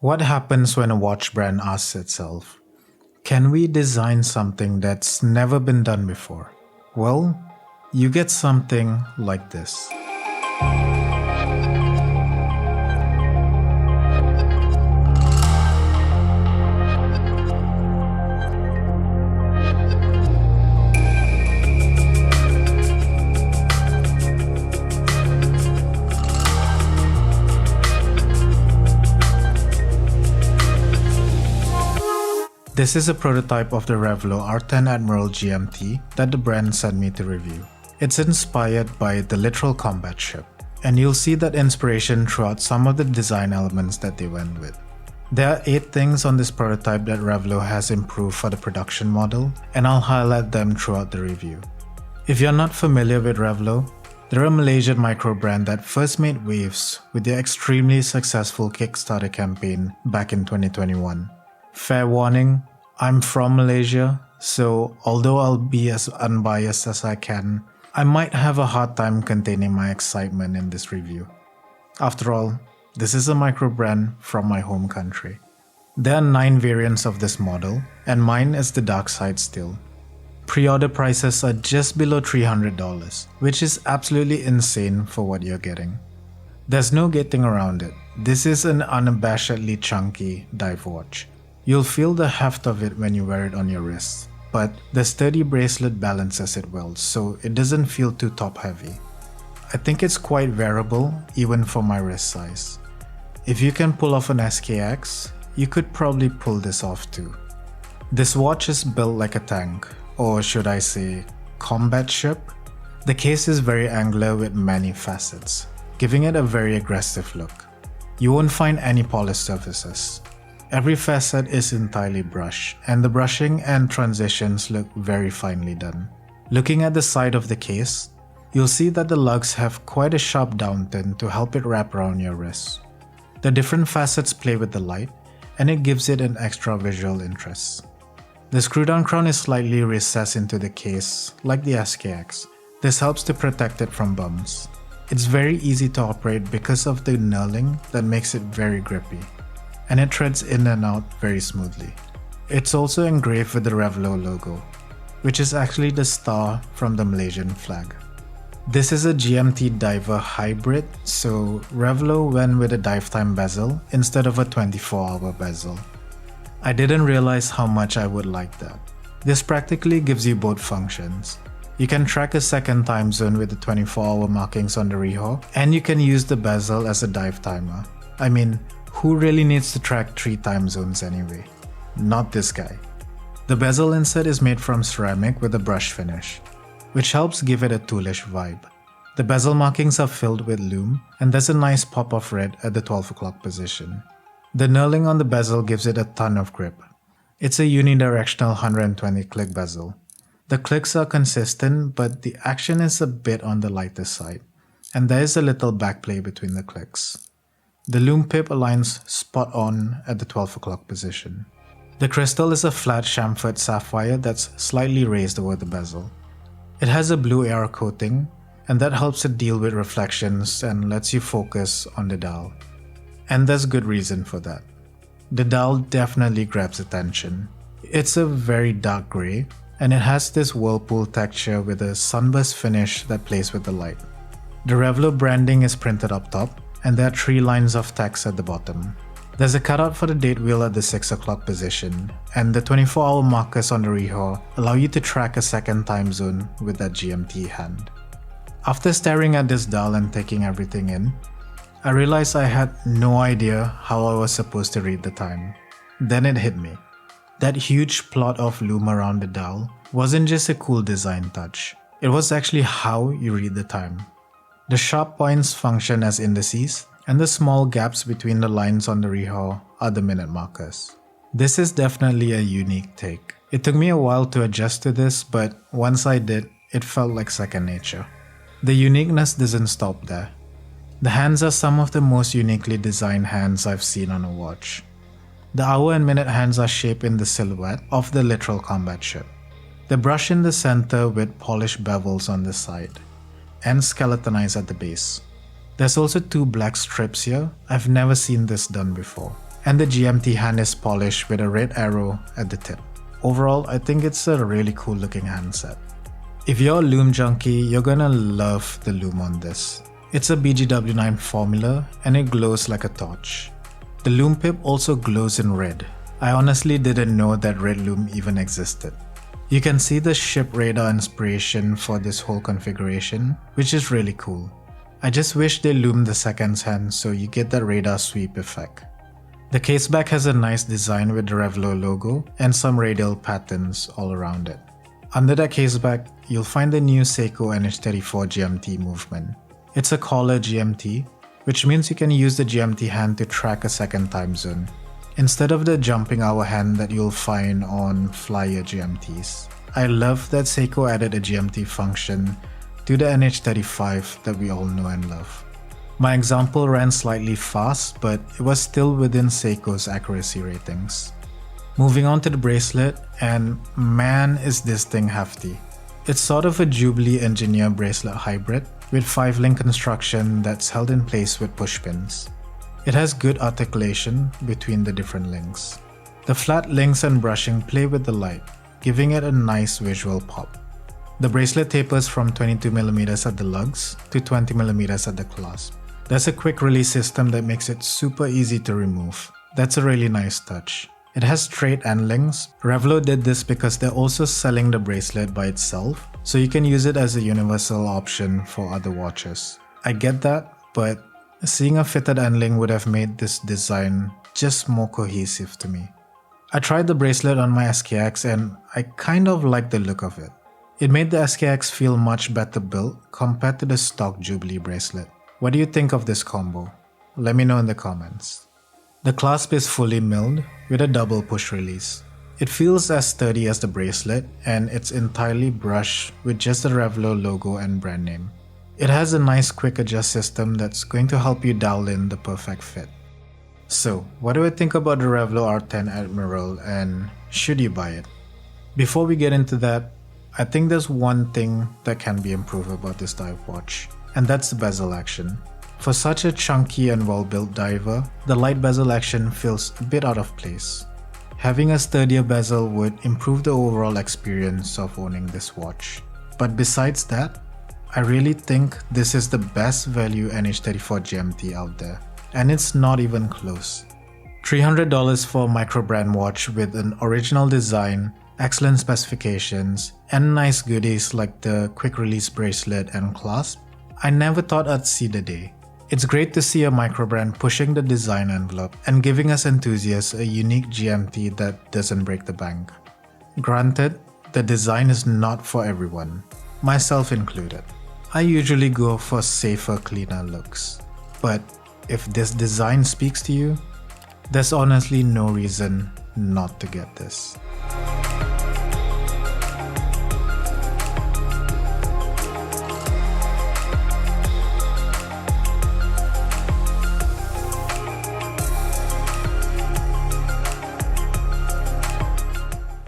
What happens when a watch brand asks itself, can we design something that's never been done before? Well, you get something like this. This is a prototype of the Revelot R10 Admiral GMT that the brand sent me to review. It's inspired by the literal combat ship, and you'll see that inspiration throughout some of the design elements that they went with. There are 8 things on this prototype that Revelot has improved for the production model, and I'll highlight them throughout the review. If you're not familiar with Revelot, they're a Malaysian micro brand that first made waves with their extremely successful Kickstarter campaign back in 2021. Fair warning, I'm from Malaysia, so although I'll be as unbiased as I can, I might have a hard time containing my excitement in this review. After all, this is a micro brand from my home country. There are 9 variants of this model, and mine is the dark side still. Pre-order prices are just below $300, which is absolutely insane for what you're getting. There's no getting around it. This is an unabashedly chunky dive watch. You'll feel the heft of it when you wear it on your wrist, but the sturdy bracelet balances it well, so it doesn't feel too top heavy. I think it's quite wearable even for my wrist size. If you can pull off an SKX, you could probably pull this off too. This watch is built like a tank, or should I say, combat ship. The case is very angular with many facets, giving it a very aggressive look. You won't find any polished surfaces. Every facet is entirely brushed, and the brushing and transitions look very finely done. Looking at the side of the case, you'll see that the lugs have quite a sharp downturn to help it wrap around your wrist. The different facets play with the light, and it gives it an extra visual interest. The screw-down crown is slightly recessed into the case, like the SKX. This helps to protect it from bumps. It's very easy to operate because of the knurling that makes it very grippy, and it treads in and out very smoothly. It's also engraved with the Revelot logo, which is actually the star from the Malaysian flag. This is a GMT diver hybrid, so Revelot went with a dive time bezel instead of a 24-hour bezel. I didn't realize how much I would like that. This practically gives you both functions. You can track a second time zone with the 24-hour markings on the rehaul, and you can use the bezel as a dive timer. I mean, who really needs to track 3 time zones anyway? Not this guy. The bezel insert is made from ceramic with a brush finish, which helps give it a toolish vibe. The bezel markings are filled with lume, and there's a nice pop of red at the 12 o'clock position. The knurling on the bezel gives it a ton of grip. It's a unidirectional 120 click bezel. The clicks are consistent, but the action is a bit on the lighter side, and there is a little backplay between the clicks. The lume pip aligns spot on at the 12 o'clock position. The crystal is a flat chamfered sapphire that's slightly raised over the bezel. It has a blue air coating, and that helps it deal with reflections and lets you focus on the dial. And there's good reason for that. The dial definitely grabs attention. It's a very dark grey, and it has this whirlpool texture with a sunburst finish that plays with the light. The Revelot branding is printed up top, and there are 3 lines of text at the bottom. There's a cutout for the date wheel at the 6 o'clock position, and the 24-hour markers on the rehaul allow you to track a second time zone with that GMT hand. After staring at this dial and taking everything in, I realized I had no idea how I was supposed to read the time. Then it hit me. That huge plot of lume around the dial wasn't just a cool design touch, it was actually how you read the time. The sharp points function as indices, and the small gaps between the lines on the rehaul are the minute markers. This is definitely a unique take. It took me a while to adjust to this, but once I did, it felt like second nature. The uniqueness doesn't stop there. The hands are some of the most uniquely designed hands I've seen on a watch. The hour and minute hands are shaped in the silhouette of the literal combat ship. They're brushed in the center with polished bevels on the side, and skeletonized at the base. There's also 2 black strips here. I've never seen this done before, and the GMT hand is polished with a red arrow at the tip. Overall, I think it's a really cool looking handset. If you're a lume junkie, you're gonna love the lume on this. It's a BGW9 formula and it glows like a torch. The lume pip also glows in red. I honestly didn't know that red lume even existed. You can see the ship radar inspiration for this whole configuration, which is really cool. I just wish they loomed the seconds hand so you get that radar sweep effect. The caseback has a nice design with the Revelot logo and some radial patterns all around it. Under that caseback, you'll find the new Seiko NH34 GMT movement. It's a collar GMT, which means you can use the GMT hand to track a second time zone, instead of the jumping hour hand that you'll find on flyer GMTs. I love that Seiko added a GMT function to the NH35 that we all know and love. My example ran slightly fast, but it was still within Seiko's accuracy ratings. Moving on to the bracelet, and man is this thing hefty. It's sort of a Jubilee engineer bracelet hybrid with 5-link construction that's held in place with push pins. It has good articulation between the different links. The flat links and brushing play with the light, giving it a nice visual pop. The bracelet tapers from 22mm at the lugs to 20mm at the clasp. There's a quick release system that makes it super easy to remove. That's a really nice touch. It has straight end links. Revelot did this because they're also selling the bracelet by itself, so you can use it as a universal option for other watches. I get that, but seeing a fitted end link would have made this design just more cohesive to me. I tried the bracelet on my SKX and I kind of like the look of it. It made the SKX feel much better built compared to the stock Jubilee bracelet. What do you think of this combo? Let me know in the comments. The clasp is fully milled with a double push release. It feels as sturdy as the bracelet and it's entirely brushed with just the Revelot logo and brand name. It has a nice quick adjust system that's going to help you dial in the perfect fit. So, what do I think about the Revelot R10 Admiral and should you buy it? Before we get into that, I think there's one thing that can be improved about this dive watch, and that's the bezel action. For such a chunky and well-built diver, the light bezel action feels a bit out of place. Having a sturdier bezel would improve the overall experience of owning this watch. But besides that, I really think this is the best value NH34 GMT out there, and it's not even close. $300 for a microbrand watch with an original design, excellent specifications, and nice goodies like the quick release bracelet and clasp. I never thought I'd see the day. It's great to see a microbrand pushing the design envelope and giving us enthusiasts a unique GMT that doesn't break the bank. Granted, the design is not for everyone, myself included. I usually go for safer, cleaner looks. But if this design speaks to you, there's honestly no reason not to get this.